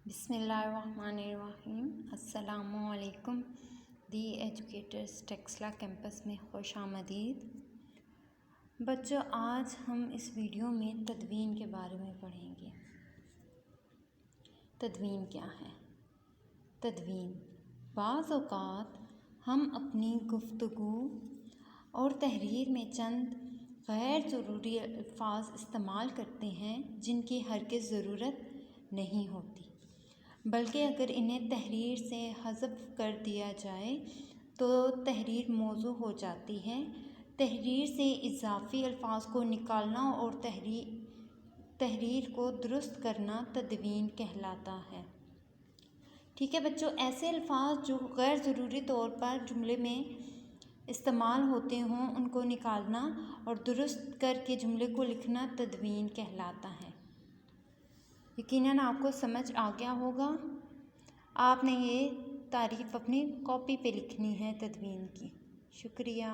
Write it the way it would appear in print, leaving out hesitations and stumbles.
بسم اللہ الرحمن الرحیم۔ السلام علیکم۔ دی ایجوکیٹرز ٹیکسلا کیمپس میں خوش آمدید۔ بچوں، آج ہم اس ویڈیو میں تدوین کے بارے میں پڑھیں گے۔ تدوین کیا ہے؟ تدوین بعض اوقات ہم اپنی گفتگو اور تحریر میں چند غیر ضروری الفاظ استعمال کرتے ہیں جن کی ہرگز ضرورت نہیں ہوتی، بلکہ اگر انہیں تحریر سے حذف کر دیا جائے تو تحریر موزوں ہو جاتی ہے۔ تحریر سے اضافی الفاظ کو نکالنا اور تحریر کو درست کرنا تدوین کہلاتا ہے۔ ٹھیک ہے بچوں، ایسے الفاظ جو غیر ضروری طور پر جملے میں استعمال ہوتے ہوں ان کو نکالنا اور درست کر کے جملے کو لکھنا تدوین کہلاتا ہے۔ یقیناً آپ کو سمجھ آ گیا ہوگا۔ آپ نے یہ تعریف اپنی کاپی پہ لکھنی ہے تدوین کی۔ شکریہ۔